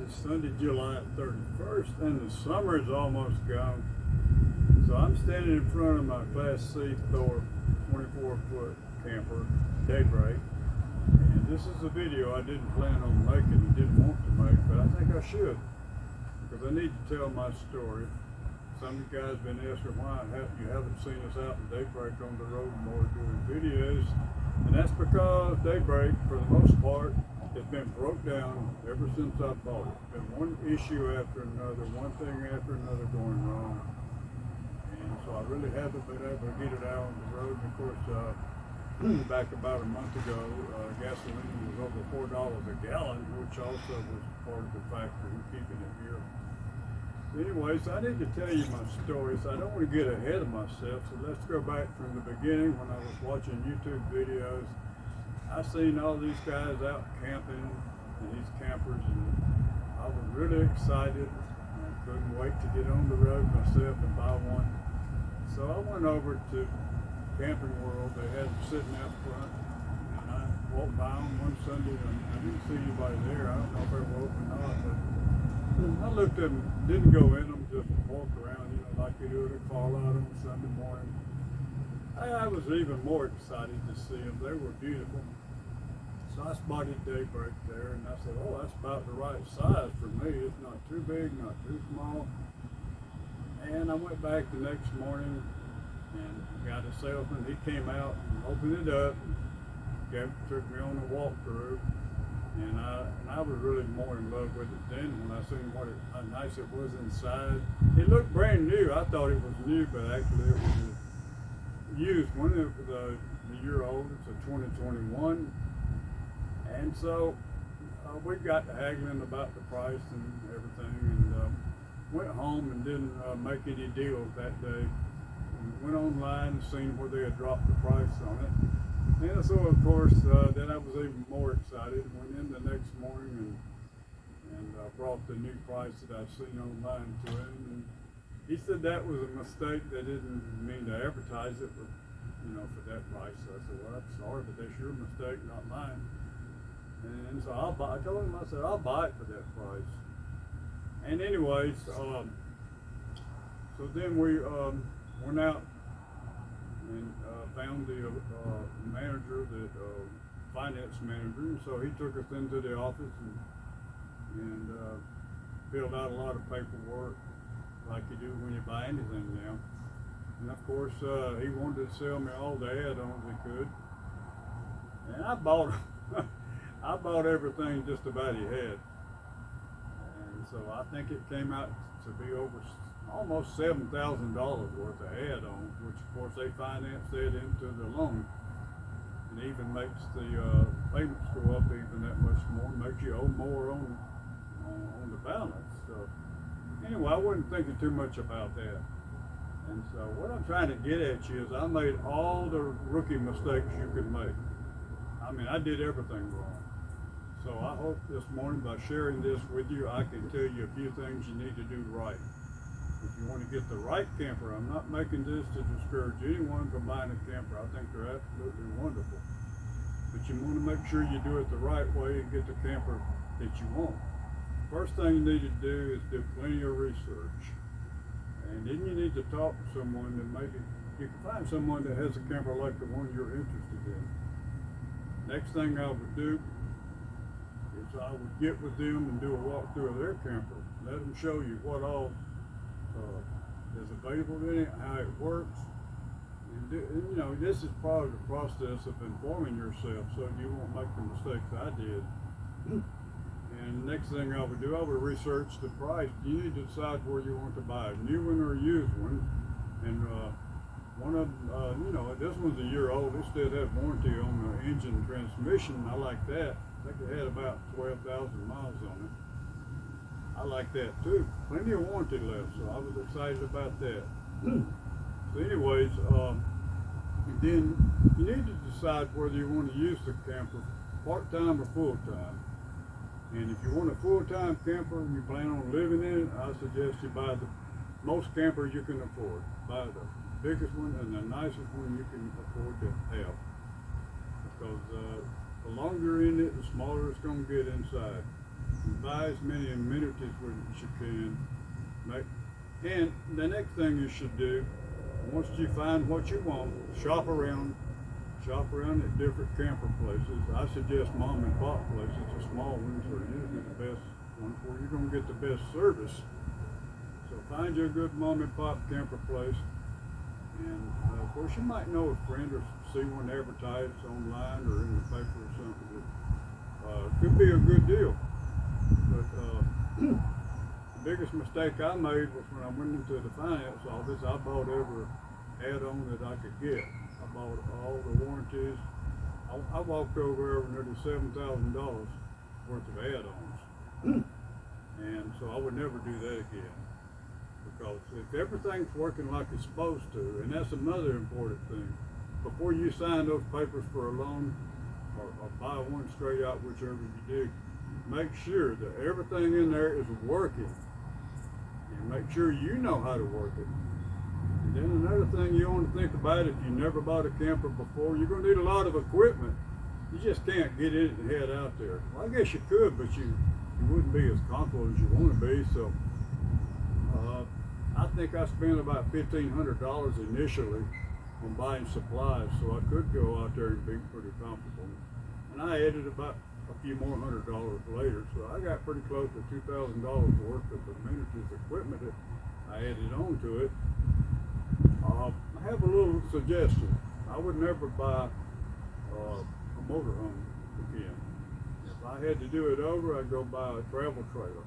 It's Sunday, July 31st, and the summer is almost gone. So I'm standing in front of my Class C Thor 24-foot camper, Daybreak. And this is a video I didn't plan on making and didn't want to make, but I think I should. Because I need to tell my story. Some of you guys have been asking why you haven't seen us out in Daybreak on the road more doing videos. And that's because Daybreak, for the most part, has been broke down ever since I bought it. Been one issue after another, one thing after another going wrong. And so I really haven't been able to get it out on the road. And of course, back about a month ago, gasoline was over $4 a gallon, which also was part of the factor in keeping it here. Anyways, I need to tell you my story, so I don't want to get ahead of myself. So let's go back from the beginning when I was watching YouTube videos. I seen all these guys out camping and these campers, and I was really excited. I couldn't wait to get on the road myself and buy one. So I went over to Camping World. They had them sitting out front, and I walked by them one Sunday, and I didn't see anybody there. I don't know if they were open or not, but I looked at them, didn't go in them, just walked around, like you do at a car lot on Sunday morning. I was even more excited to see them. They were beautiful. So I spotted Daybreak there, and I said, oh, that's about the right size for me. It's not too big, not too small. And I went back the next morning and got a salesman. He came out and opened it up, took me on a walkthrough. And I was really more in love with it then when I seen how nice it was inside. It looked brand new. I thought it was new, but actually it was a used one. It was a year old. It's a 2021. And so we got to haggling about the price and everything, and went home and didn't make any deals that day. And went online and seen where they had dropped the price on it. And so, of course, then I was even more excited. Went in the next morning and brought the new price that I'd seen online to him. And he said that was a mistake. They didn't mean to advertise it, for that price. So I said, well, I'm sorry, but that's your mistake, not mine. And so I told him, I said, I'll buy it for that price. And anyways, so then we went out and found the manager, the finance manager. And so he took us into the office and filled out a lot of paperwork like you do when you buy anything now. And of course, he wanted to sell me all the add-ons he could. And I bought I bought everything just about he had. And so I think it came out to be over almost $7,000 worth of add-ons, which of course they finance that into the loan. And even makes the payments go up even that much more, makes you owe more on the balance. So anyway, I wasn't thinking too much about that. And so what I'm trying to get at you is I made all the rookie mistakes you could make. I mean, I did everything wrong. So I hope this morning by sharing this with you, I can tell you a few things you need to do right. If you want to get the right camper, I'm not making this to discourage anyone from buying a camper. I think they're absolutely wonderful. But you want to make sure you do it the right way and get the camper that you want. First thing you need to do is do plenty of research. And then you need to talk to someone that maybe you can find someone that has a camper like the one you're interested in. Next thing I would do is I would get with them and do a walkthrough of their camper. Let them show you what all is available in it, how it works. And this is part of the process of informing yourself so you won't make the mistakes I did. And next thing I would do, I would research the price. You need to decide where you want to buy, a new one or a used one. And one of them, this one's a year old. It still has warranty on the engine transmission. I like that. I think it had about 12,000 miles on it. I like that too. Plenty of warranty left, so I was excited about that. So anyways, then you need to decide whether you want to use the camper part-time or full-time. And if you want a full-time camper and you plan on living in it, I suggest you buy the most camper you can afford. Buy the biggest one and the nicest one you can afford to have. Because the longer you're in it, the smaller it's going to get inside. buy as many amenities as you can. And the next thing you should do, once you find what you want, shop around at different camper places. I suggest mom and pop places, the small ones are usually the best ones where you're going to get the best service. So find you a good mom and pop camper place. And of course you might know a friend or see one advertised online or in the paper or something that could be a good deal. But the biggest mistake I made was when I went into the finance office. I bought every add-on that I could get. I bought all the warranties. I walked over nearly $7,000 worth of add-ons. And so I would never do that again. Because if everything's working like it's supposed to, and that's another important thing, before you sign those papers for a loan or buy one straight out, whichever you do, make sure that everything in there is working. And make sure you know how to work it. And then another thing you want to think about, if you never bought a camper before, you're going to need a lot of equipment. You just can't get in and head out there. Well, I guess you could, but you wouldn't be as comfortable as you want to be. So I think I spent about $1,500 initially on buying supplies, so I could go out there and be pretty comfortable. And I added about a few more $100 later, so I got pretty close to $2,000 worth of amenities equipment that I added on to it. I have a little suggestion. I would never buy a motorhome again. If I had to do it over, I'd go buy a travel trailer,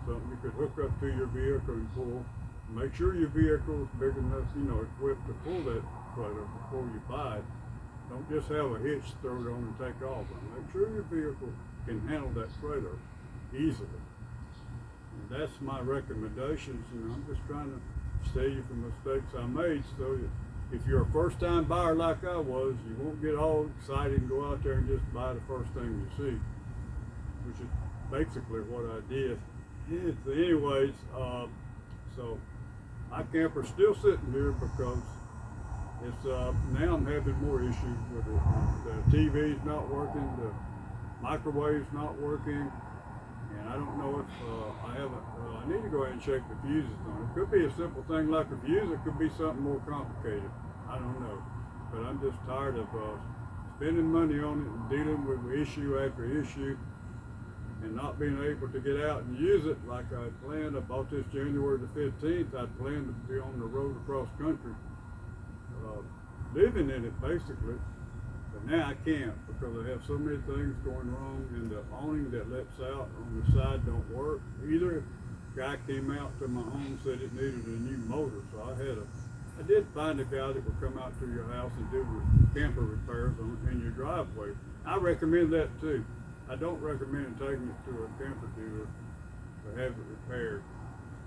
something you could hook up to your vehicle and pull. Make sure your vehicle is big enough, equipped to pull that trailer before you buy it. Don't just have a hitch, throw it on and take off. Make sure your vehicle can handle that trailer easily. And that's my recommendations. I'm just trying to save you from mistakes I made, so that if you're a first-time buyer like I was, you won't get all excited and go out there and just buy the first thing you see, which is basically what I did. So anyways, so my camper's still sitting here because it's now I'm having more issues with it. The TV's not working, the microwave's not working, and I don't know if I need to go ahead and check the fuses on it. It could be a simple thing like a fuse, it could be something more complicated. I don't know, but I'm just tired of spending money on it and dealing with issue after issue and not being able to get out and use it like I planned. I bought this January the 15th. I planned to be on the road across country, living in it basically. But now I can't because I have so many things going wrong, and the awning that lets out on the side don't work. Either guy came out to my home, said it needed a new motor, so I did find a guy that would come out to your house and do camper repairs in your driveway. I recommend that too. I don't recommend taking it to a camper dealer to have it repaired.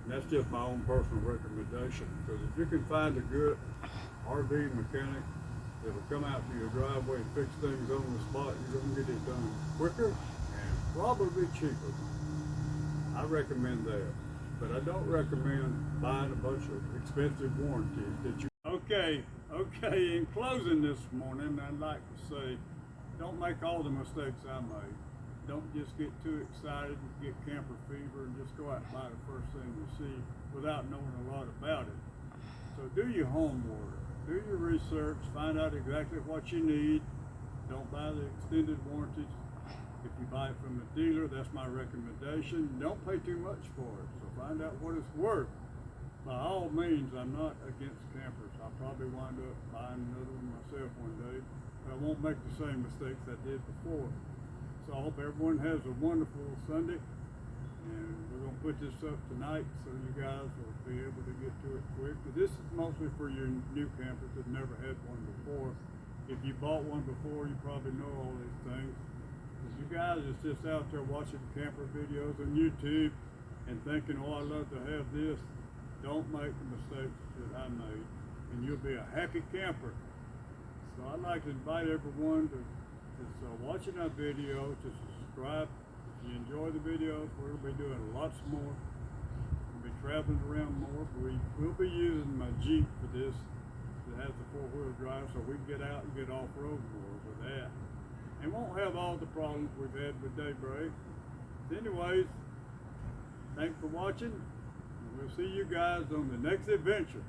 And that's just my own personal recommendation. Because if you can find a good RV mechanic that will come out to your driveway and fix things on the spot, you're going to get it done quicker and probably cheaper. I recommend that. But I don't recommend buying a bunch of expensive warranties that you... Okay, in closing this morning, I'd like to say, don't make all the mistakes I made. Don't just get too excited and get camper fever and just go out and buy the first thing you see without knowing a lot about it. So do your homework, do your research, find out exactly what you need. Don't buy the extended warranties. If you buy it from the dealer, that's my recommendation. Don't pay too much for it, so find out what it's worth. By all means, I'm not against campers. I'll probably wind up buying another one myself one day, but I won't make the same mistakes I did before. So I hope everyone has a wonderful Sunday, and we're going to put this up tonight so you guys will be able to get to it quick. But this is mostly for your new campers that never had one before. If you bought one before, you probably know all these things. If you guys is just out there watching camper videos on YouTube and thinking, oh, I'd love to have this, don't make the mistakes that I made, and you'll be a happy camper. So I'd like to invite everyone to watching our video, to subscribe. If you enjoy the videos, we'll be doing lots more. We'll be traveling around more. We'll be using my Jeep for this that has the four-wheel drive, so we can get out and get off-road more with that. And won't have all the problems we've had with Daybreak. anyways, thanks for watching. We'll see you guys on the next adventure.